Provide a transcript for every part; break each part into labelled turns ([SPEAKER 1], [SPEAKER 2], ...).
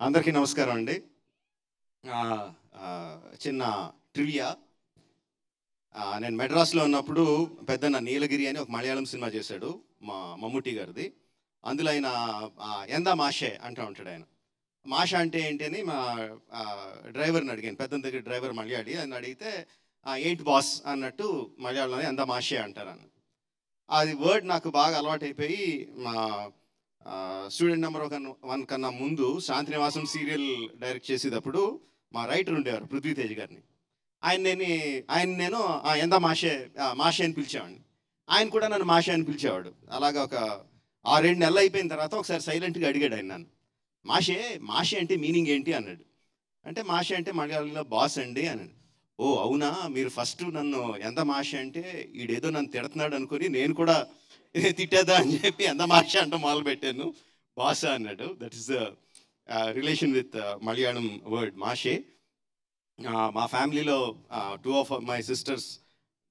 [SPEAKER 1] అందరికీ నమస్కారం అండి. చిన్న ట్రివియా. నేను మెడ్రాస్లో ఉన్నప్పుడు పెద్దన్న నీలగిరి అని ఒక మలయాళం సినిమా చేశాడు, మా మమ్ముట్టి గారిది. అందులో ఆయన ఎందా మాషే అంటూ ఉంటాడు. ఆయన మాష అంటే ఏంటి అని మా డ్రైవర్ని అడిగాను. పెద్దన్న దగ్గర డ్రైవర్ మలయాళి. అని అడిగితే ఏంటి బాస్ అన్నట్టు మలయాళంలో ఎందా మాషే అంటారని. అది వర్డ్ నాకు బాగా అలవాటు అయిపోయి మా స్టూడెంట్ నెంబర్ 1 కన్నా ముందు శాంతినివాసం సీరియల్ డైరెక్ట్ చేసేటప్పుడు మా రైటర్ ఉండేవారు పృథ్వీతేజ్ గారిని. ఆయన నేను ఎందా మాషే అని పిలిచేవాడిని. ఆయన కూడా నన్ను మాషే అని పిలిచేవాడు. అలాగా ఒక 6-7 నెలలు అయిపోయిన తర్వాత ఒకసారి సైలెంట్గా అడిగాడు ఆయన నన్ను, మాషే అంటే మీనింగ్ ఏంటి అన్నాడు. అంటే మాషే అంటే మలయాళంలో బాస్ అండి అన్నాడు. ఓ అవునా, మీరు ఫస్ట్ నన్ను ఎంత మాషే అంటే ఈడేదో నన్ను తిడుతున్నాడు అనుకుని నేను కూడా తిట్టేదా అని చెప్పి ఎంత మాషే అంటే మొదలుపెట్టాను. బాస అన్నాడు. That is the relation with Malayalam word మాషే. మా ఫ్యామిలీలో 2 of my sisters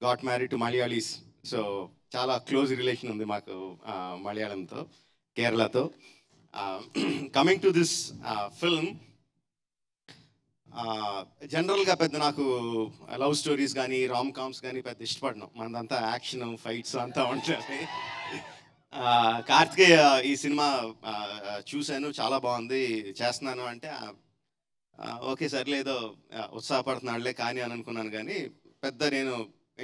[SPEAKER 1] got married to Malayalis. So చాలా క్లోజ్ రిలేషన్ ఉంది మాకు మలయాళంతో, కేరళతో. కమింగ్ టు దిస్ ఫిల్మ్, జనరల్గా పెద్ద నాకు లవ్ స్టోరీస్ కానీ రామ్ కామ్స్ కానీ పెద్ద ఇష్టపడను. మనదంతా యాక్షన్ ఫైట్స్ అంతా ఉంటుంది. కార్తికేయ ఈ సినిమా చూశాను, చాలా బాగుంది, చేస్తున్నాను అంటే ఓకే సర్లే ఏదో ఉత్సాహపడుతున్నాడులే కానీ అని అనుకున్నాను. కానీ పెద్ద నేను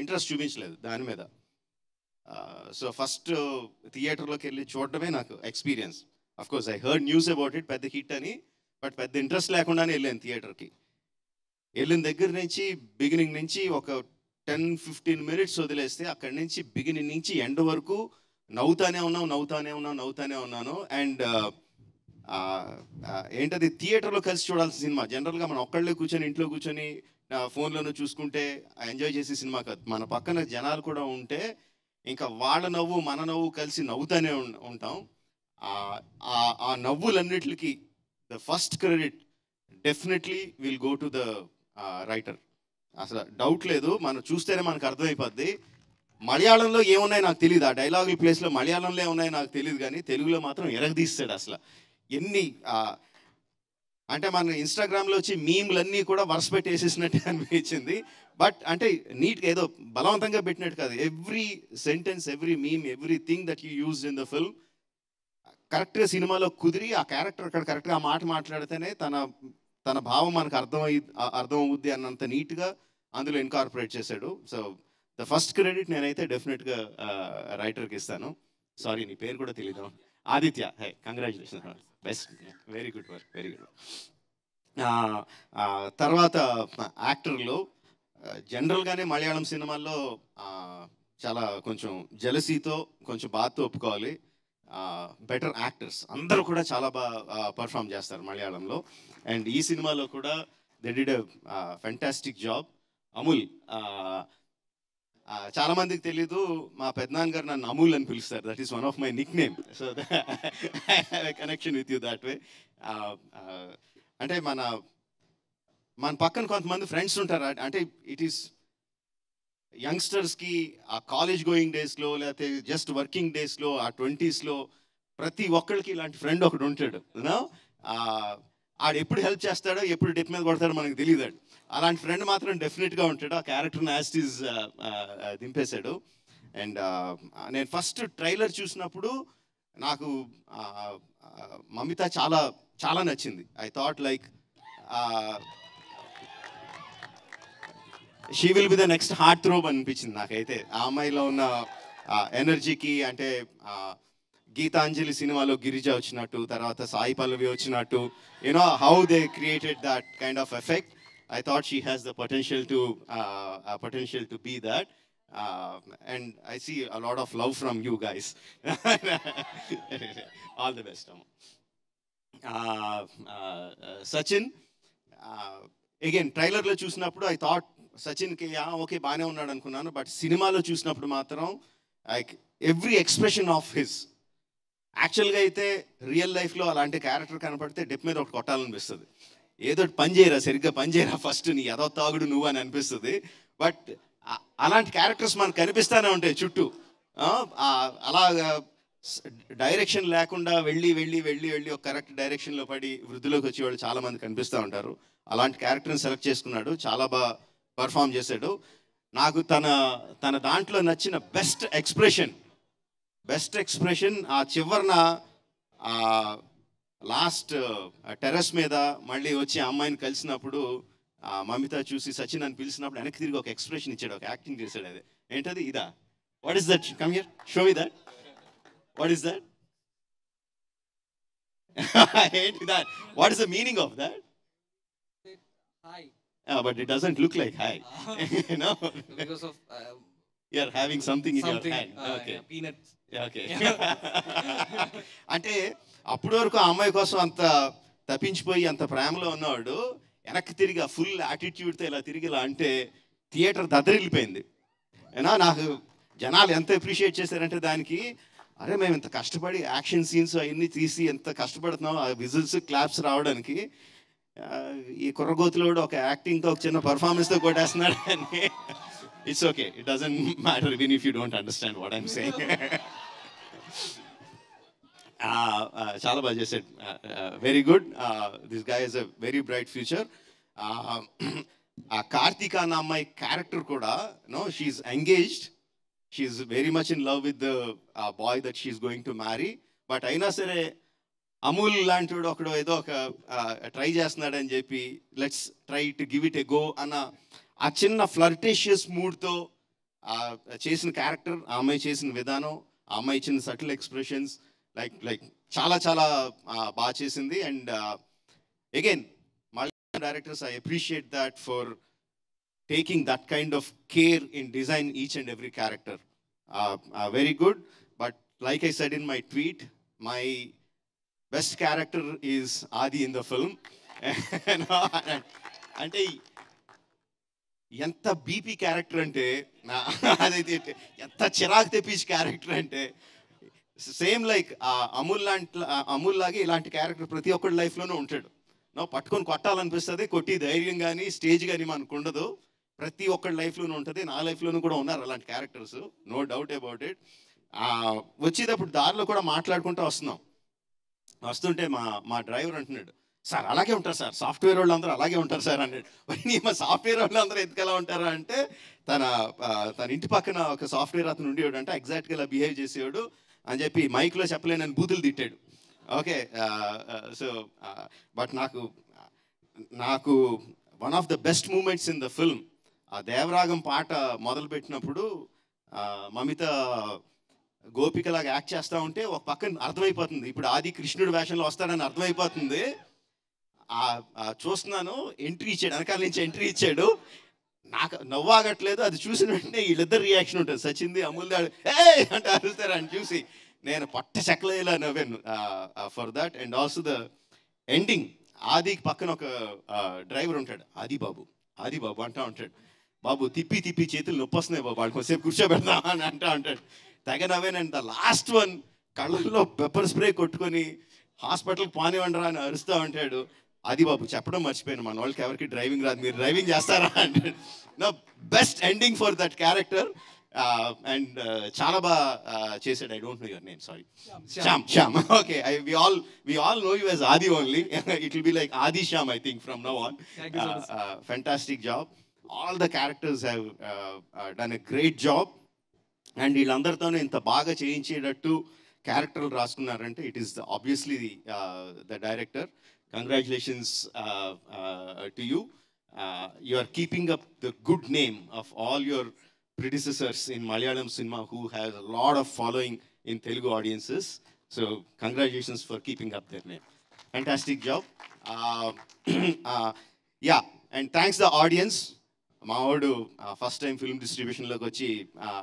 [SPEAKER 1] ఇంట్రెస్ట్ చూపించలేదు దాని మీద. సో ఫస్ట్ థియేటర్లోకి వెళ్ళి చూడటమే నాకు experience. Of course I heard news about it, పెద్ద హిట్ అని, బట్ పెద్ద ఇంట్రెస్ట్ లేకుండానే వెళ్ళాను థియేటర్కి. వెళ్ళిన దగ్గర నుంచి బిగినింగ్ నుంచి ఒక 10-15 minutes వదిలేస్తే అక్కడి నుంచి బిగినింగ్ నుంచి ఎండ్ వరకు నవ్వుతానే ఉన్నాను. అండ్ ఏంటది, థియేటర్లో కలిసి చూడాల్సిన సినిమా. జనరల్గా మనం ఒక్కళ్ళే కూర్చొని ఇంట్లో కూర్చొని ఫోన్లోనూ చూసుకుంటే ఎంజాయ్ చేసే సినిమా కాదు. మన పక్కన జనాలు కూడా ఉంటే ఇంకా వాళ్ళ నవ్వు మన నవ్వు కలిసి నవ్వుతానే ఉంటాం. ఆ నవ్వులన్నిటికి the first credit definitely will go to the writer. అసలు డౌట్ లేదు, మనం చూస్తేనే మనకు అర్థమైపోద్ది. మలయాళంలో ఏమున్నాయి నాకు తెలియదు, ఆ డైలాగుల ప్లేస్లో మలయాళంలో ఏమున్నాయి నాకు తెలియదు, కానీ తెలుగులో మాత్రం ఎరగదీస్తాడు. అసలు ఎన్ని అంటే మన ఇన్స్టాగ్రామ్లో వచ్చి మీమ్లన్నీ కూడా వరుస పెట్టి వేసేసినట్టే అనిపించింది. బట్ అంటే నీట్గా ఏదో బలవంతంగా పెట్టినట్టు కాదు. Every sentence, every meme, everything that you use in the film కరెక్ట్గా సినిమాలో కుదిరి ఆ క్యారెక్టర్ అక్కడ కరెక్ట్గా ఆ మాట మాట్లాడితేనే తన భావం మనకు అర్థం అవుద్ది అన్నంత నీట్గా అందులో ఇన్కార్పొరేట్ చేశాడు. సో ద ఫస్ట్ క్రెడిట్ నేనైతే డెఫినెట్గా రైటర్కి ఇస్తాను. సారీ, నీ పేరు కూడా తెలీదు. Aditya, hey congratulation, best, very good work, very good. తర్వాత యాక్టర్లో జనరల్గానే మలయాళం సినిమాల్లో చాలా కొంచెం జెలసీతో కొంచెం బాధతో ఒప్పుకోవాలి. బెటర్ యాక్టర్స్ అందరూ కూడా చాలా బాగా పర్ఫామ్ చేస్తారు మలయాళంలో. అండ్ ఈ సినిమాలో కూడా they did a fantastic job. Amul, చాలా మందికి తెలీదు, మా పెద్దనాన్న గారు నన్ను అమూల్ అని పిలుస్తారు. That is one of my Nick name. So I have a connection with you that way. అంటే మన పక్కన కొంతమంది ఫ్రెండ్స్ ఉంటారు. అంటే ఇట్ ఈస్ యంగ్స్టర్స్కి ఆ కాలేజ్ గోయింగ్ డేస్లో లేకపోతే జస్ట్ వర్కింగ్ డేస్లో ఆ 20sలో ప్రతి ఒక్కరికి ఇలాంటి ఫ్రెండ్ ఒకడు ఉంటాడు. ఆడు ఎప్పుడు హెల్ప్ చేస్తాడో ఎప్పుడు డెప్ మీద కొడతాడో మనకు తెలియదు. అలాంటి ఫ్రెండ్ మాత్రం డెఫినెట్గా ఉంటాడు. ఆ క్యారెక్టర్ని యాస్టీజ్ దింపేశాడు. అండ్ నేను ఫస్ట్ ట్రైలర్ చూసినప్పుడు నాకు మమిత చాలా చాలా నచ్చింది. I thought like she will be the next heart throb అనిపించింది నాకైతే. ఆ అమ్మాయిలో ఉన్న ఎనర్జీకి, అంటే గీతాంజలి సినిమాలో గిరిజ వచ్చినట్టు, తర్వాత సాయి పల్లవి వచ్చినట్టు, you know how they created that kind of effect. I thought she has the potential to be that, and I see a lot of love from you guys. All the best. Sachin, again trailer lo chusinapudu I thought Sachin ki okay baane unnadu anukunnanu, but cinema lo chusinapudu matram like every expression of his actually ga aithe real life lo alanti character kanapadthe dep మీద ఒకటి కొట్టాలనిపిస్తుంది. ఏదో పని చేయరా, సరిగ్గా పని చేయరా, first నీ ఏదో తాగుడు నువ్వు అని అనిపిస్తుంది. బట్ అలాంటి క్యారెక్టర్స్ మనకు కనిపిస్తూనే ఉంటాయి చుట్టూ. అలాగా డైరెక్షన్ లేకుండా వెళ్ళి వెళ్ళి వెళ్ళి వెళ్ళి ఒక కరెక్ట్ డైరెక్షన్లో పడి వృద్ధిలోకి వచ్చేవాళ్ళు చాలామంది కనిపిస్తూ ఉంటారు. అలాంటి క్యారెక్టర్ని సెలెక్ట్ చేసుకున్నాడు, చాలా బాగా పర్ఫామ్ చేశాడు. నాకు తన దాంట్లో నచ్చిన బెస్ట్ ఎక్స్ప్రెషన్ ఆ చివరిన లాస్ట్ టెర్రస్ మీద మళ్ళీ వచ్చి ఆ అమ్మాయిని కలిసినప్పుడు మమిత చూసి సచిన్ అని పిలిచినప్పుడు వెనక్కి తిరిగి ఒక ఎక్స్ప్రెషన్ ఇచ్చాడు, ఒక యాక్టింగ్ చేశాడు. అది ఏంటది? ఇదా? What is that? Come here, show me that. What is that? ఏంటి that? What is the meaning of that?
[SPEAKER 2] Hi.
[SPEAKER 1] But it doesn't look like hi. You know,
[SPEAKER 2] Because of
[SPEAKER 1] you're having something in
[SPEAKER 2] something.
[SPEAKER 1] your hand. Okay.
[SPEAKER 2] Yeah, peanuts.
[SPEAKER 1] Okay. అంటే అప్పటి వరకు ఆ అమ్మాయి కోసం అంత తప్పించిపోయి అంత ప్రేమలో ఉన్నవాడు వెనక్కి తిరిగి ఫుల్ యాటిట్యూడ్తో ఇలా తిరిగి ఇలా అంటే థియేటర్ దద్దరిల్లిపోయింది. ఏనా నాకు జనాలు ఎంత అప్రిషియేట్ చేశారంటే దానికి, అరే మేము ఇంత కష్టపడి యాక్షన్ సీన్స్ అవన్నీ తీసి ఎంత కష్టపడుతున్నాం, ఆ విజిల్స్ క్లాప్స్ రావడానికి, ఈ కుర్రగోతులోడు ఒక యాక్టింగ్తో ఒక చిన్న పర్ఫార్మెన్స్తో కొట్టేస్తున్నాడు అని. It's okay, it doesn't matter even if you don't understand what I'm saying. చాలా బాగా చేశాడు, very good. This guy is a very bright future. ఆ కార్తీక అన్న అమ్మాయి క్యారెక్టర్ కూడా, no, she's engaged, she's very much in love with the boy that she's going to marry. But అయినా సరే అమూల్ లాంటి వాడు ఒకడు ఏదో ఒక ట్రై చేస్తున్నాడని చెప్పి let's try to give it a go అన్న ఆ చిన్న ఫ్లర్టేషియస్ మూడ్తో చేసిన క్యారెక్టర్, ఆ అమ్మాయి చేసిన విధానం, ఆ అమ్మాయి ఇచ్చిన సటిల్ ఎక్స్ప్రెషన్స్, లైక్ చాలా చాలా బాగా చేసింది. And again Malayalam directors, I appreciate that for taking that kind of care in design each and every character. Very good. But like I said in my tweet, my best character is ఆది in the film. అంటే ఎంత BP character అంటే, అదైతే ఎంత చిరాకు తెప్పించి character అంటే, same like Amul లాగే ఇలాంటి క్యారెక్టర్ ప్రతి ఒక్కరి లైఫ్లోనూ ఉంటాడు. పట్టుకొని కొట్టాలనిపిస్తుంది, కొట్టి ధైర్యం కానీ స్టేజ్ కానీ మనకు ఉండదు. ప్రతి ఒక్కరి లైఫ్లోనూ ఉంటుంది, నా లైఫ్లోనూ కూడా ఉన్నారు అలాంటి characters, no doubt about it. వచ్చేటప్పుడు దారిలో కూడా మాట్లాడుకుంటూ వస్తుంటే మా డ్రైవర్ అంటున్నాడు, సార్ అలాగే ఉంటారు సార్, సాఫ్ట్వేర్ వాళ్ళు అందరూ అలాగే ఉంటారు సార్ అన్నాడు. మా సాఫ్ట్వేర్ వాళ్ళు అందరూ ఎందుకు ఎలా ఉంటారా అంటే, తన ఇంటి పక్కన ఒక సాఫ్ట్వేర్ అతను ఉండేవాడు అంటే ఎగ్జాక్ట్గా ఇలా బిహేవ్ చేసేవాడు అని చెప్పి మైక్లో చెప్పలేనని బూతులు తిట్టాడు. ఓకే. సో బట్ నాకు one of the best moments in the film, ఆ దేవరాగం పాట మొదలుపెట్టినప్పుడు మమిత గోపికలాగా యాక్ట్ చేస్తూ ఉంటే ఒక పక్కన అర్థమైపోతుంది, ఇప్పుడు ఆది కృష్ణుడి వేషంలో వస్తాడని అర్థమైపోతుంది. చూస్తున్నాను, ఎంట్రీ ఇచ్చాడు, వెనకాల నుంచి ఎంట్రీ ఇచ్చాడు. నాకు నవ్వాగట్లేదు, అది చూసిన వెంటనే వీళ్ళిద్దరు రియాక్షన్ ఉంటుంది, సచింది అమూల్ది ఏ అంటే అరుస్తారు అని చూసి నేను పట్ట చెక్కలేలా నవ్వాను for that. And also the ending, ఆదికి పక్కన ఒక డ్రైవర్ ఉంటాడు, ఆది బాబు అంటూ ఉంటాడు, బాబు తిప్పి తిప్పి చేతులు నొప్పి వస్తున్నాయి బాబు, వాళ్ళు కొంచెంసేపు కూర్చోబెడదాం అని అంటూ ఉంటాడు. తెగ నవ్వాను. అండ్ ద లాస్ట్ వన్ కళ్ళల్లో పెప్పర్ స్ప్రే కొట్టుకొని హాస్పిటల్కి పానివ్వండిరా అని అరుస్తూ ఉంటాడు. అది బాబు చెప్పడం మర్చిపోయాను, మన వాళ్ళకి ఎవరికి డ్రైవింగ్ రాదు, మీరు డ్రైవింగ్ చేస్తారా అంటే. No, best ending for that character. And చాలా బాగా చేశాడు. I don't know your name, sorry. Shyam. Okay, we all know you as Adi only. It will be like Adi Shyam, I think, from now on. Fantastic job. All the characters have done a great job. And వీళ్ళందరితోనే ఇంత బాగా చేయించేటట్టు క్యారెక్టర్లు రాసుకున్నారంటే it is obviously the director. Congratulations to you. You are keeping up the good name of all your predecessors in Malayalam cinema who has a lot of following in Telugu audiences. So congratulations for keeping up their name. Fantastic job. Yeah, and thanks the audience. మావాడు first time film డిస్ట్రిబ్యూషన్లోకి వచ్చి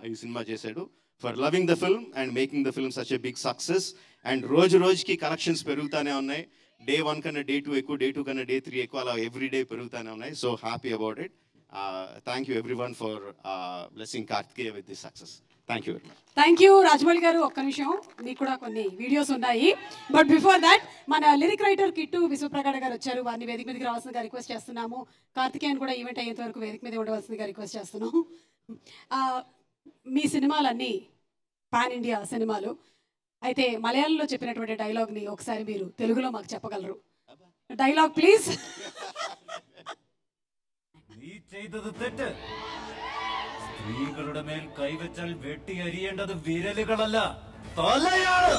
[SPEAKER 1] ఈ cinema చేశాడు, for loving the film and making the film such a big success. And రోజుకి collections పెరుగుతూనే ఉన్నాయి. Day 1 కన్నా day 2 ఎక్కువ, డే 2 కన్నా డే 3 ఎక్కువ, అలా ఎవ్రీ డే పెరుగుతూనే ఉన్నాయి. So happy about it. Thank you everyone for blessing Karthikeya with this success. Thank you very much.
[SPEAKER 3] Thank you Rajamouli గారు. ఒక్క నిమిషం, మీకు కూడా కొన్ని వీడియోస్ ఉన్నాయి. బట్ బిఫోర్ దాట్ మన లిరిక్ రైటర్ కిట్టు విశ్వప్రకాడ్ గారు వచ్చారు, వారిని వేదిక మీదకి రావాల్సిందిగా రిక్వెస్ట్ చేస్తున్నాము. కార్తికేయన్ కూడా ఈవెంట్ అయ్యేంత వరకు వేదిక మీద ఉండవలసిందిగా రిక్వెస్ట్ చేస్తున్నాము. మీ సినిమాలన్నీ పాన్ ఇండియా సినిమాలు. అయితే మలయాళంలో చెప్పినటువంటి డైలాగ్ని ఒకసారి మీరు తెలుగులో మాకు చెప్పగలరు. Dialogue please.
[SPEAKER 4] നീ ചെയ്തത് തെറ്റ്. സ്ത്രീകളുടെ മേൽ കൈവച്ചാൽ വെട്ടി അരിയേണ്ടത് വിരലുകളല്ല, തലയാണ്.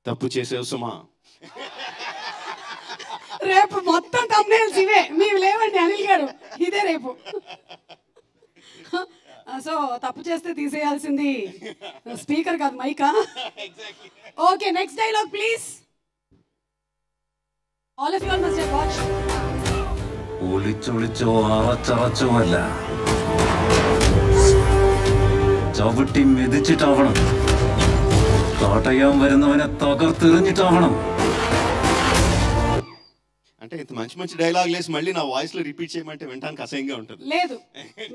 [SPEAKER 1] తప్పు చేసావు సుమా.
[SPEAKER 3] రేపు మొత్తం thumbnails ఇవే మీవి లేవండి అనిల్ గారు, ఇదే రేపు. సో తప్పు చేస్తే తీసేయాల్సింది స్పీకర్ కాదు, మైకా. Okay, next dialogue please. All of you all must have watched.
[SPEAKER 4] ഒളിച്ചൊളിച്ചോ അറച്ചറച്ചോ അല്ല, ചവിട്ടി മെതിച്ചിട്ടാവണം. തടയാൻ വരുന്നവനെ തകർത്തെറിഞ്ഞിട്ടാവണം.
[SPEAKER 1] అంటే ఇంత మంచి మంచి డైలాగ్ లేసి మళ్ళీ నా వాయిస్ లో రిపీట్ చేయమంటే వినడానికి అసహ్యంగా ఉంటుంది.
[SPEAKER 3] లేదు,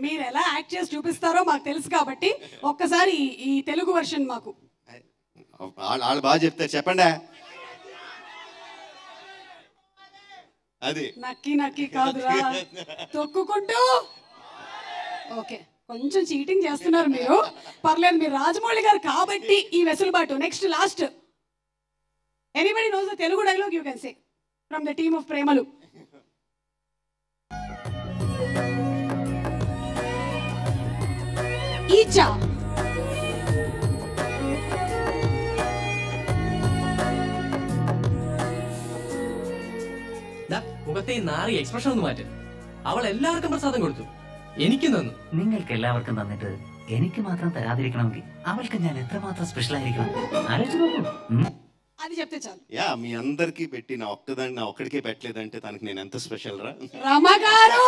[SPEAKER 3] మీరు ఎలా యాక్ట్ చేసి చూపిస్తారో మాకు తెలుసు కాబట్టి ఒక్కసారి ఈ తెలుగు వర్షన్ మాకు.
[SPEAKER 1] వాళ్ళు బాగా చెప్తారు, చెప్పండి. అది
[SPEAKER 3] నక్కి నక్కి కాదురా, తొక్కుకుంటూ. ఓకే, కొంచెం చీటింగ్ చేస్తున్నారు మీరు, పర్లేదు. మీరు రాజమౌళి గారు కాబట్టి ఈ వెసులుబాటు. Next last. Anybody knows the Telugu dialogue you can say from the team of Premalu. Icha.
[SPEAKER 2] മുഖത്തെ ഈ നാറി എക്സ്പ്രഷൻ ഒന്ന് മാറ്റ്. അവൾ എല്ലാവർക്കും പ്രസാദം കൊടുത്തു, എനിക്ക് തന്നു.
[SPEAKER 5] നിങ്ങൾക്ക് എല്ലാവർക്കും തന്നിട്ട് എനിക്ക് മാത്രം തരാതിരിക്കണമെങ്കിൽ അവൾക്ക് ഞാൻ എത്രമാത്രം സ്പെഷ്യൽ ആയിരിക്കണം ആലോചിച്ച് നോക്കൂ.
[SPEAKER 3] అది చెప్తే చాలు.
[SPEAKER 1] యా, మీ అందరికి పెట్టి నా ఒక్కదాన్ని నా ఒక్కడికే పెట్టలేదంటే తనకి నేను ఎంత స్పెషల్ రా.
[SPEAKER 3] రమగారు